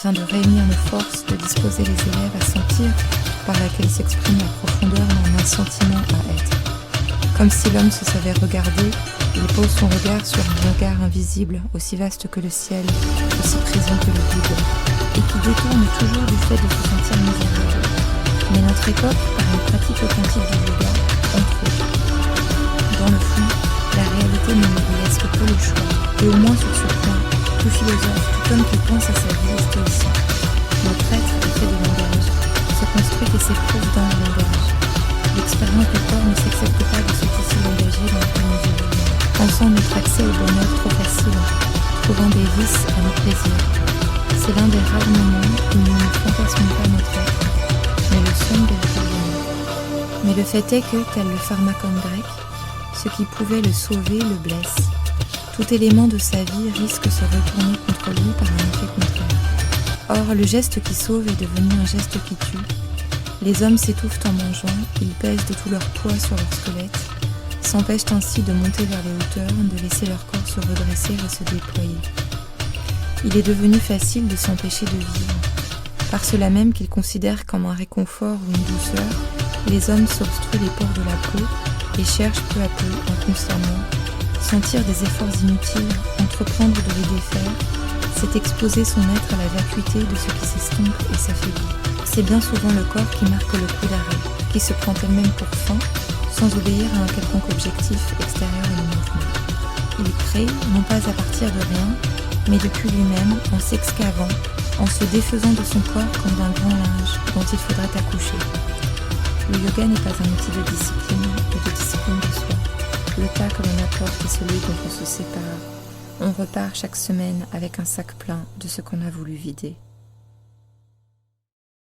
afin de réunir nos forces, de disposer les élèves à sentir, par laquelle s'exprime la profondeur d'un sentiment à être. Comme si l'homme se savait regarder, il pose son regard sur un regard invisible, aussi vaste que le ciel, aussi présent que le vide, et qui détourne toujours du fait de se sentir misérable. Mais notre époque, par une pratique authentique du yoga, entre autres. Dans le fond, la réalité ne nous laisse que peu le choix, et au moins sur ce point, tout philosophe, tout homme qui pense à sa vie est stoïcien. Notre être est fait de langage, se construit et s'éprouve dans le langage. L'expérience du corps ne s'accepte pas de ce tissu langagier dans lequel nous évoluons, pensant notre accès au bonheur trop facile, trouvant des vices à nos plaisirs. C'est l'un des rares moments où nous ne fantasmons pas notre être, mais le sommes véritablement. Mais le fait est que, tel le pharmacone grec, ce qui pouvait le sauver le blesse. Tout élément de sa vie risque de se retourner contre lui par un effet contraire. Or, le geste qui sauve est devenu un geste qui tue. Les hommes s'étouffent en mangeant, ils pèsent de tout leur poids sur leur squelette, s'empêchent ainsi de monter vers les hauteurs, de laisser leur corps se redresser et se déployer. Il est devenu facile de s'empêcher de vivre. Par cela même qu'ils considèrent comme un réconfort ou une douceur, les hommes s'obstruent les pores de la peau et cherchent peu à peu, inconsciemment, sentir des efforts inutiles, entreprendre de les défaire, c'est exposer son être à la vacuité de ce qui s'estompe et s'affaiblit. C'est bien souvent le corps qui marque le coup d'arrêt, qui se prend elle-même pour fin, sans obéir à un quelconque objectif extérieur au mouvement. Il crée, non pas à partir de rien, mais depuis lui-même, en s'excavant, en se défaisant de son corps comme d'un grand linge dont il faudrait accoucher. Le yoga n'est pas un outil de discipline, mais de discipline de soi. Le tas que l'on apporte est celui dont on se sépare. On repart chaque semaine avec un sac plein de ce qu'on a voulu vider.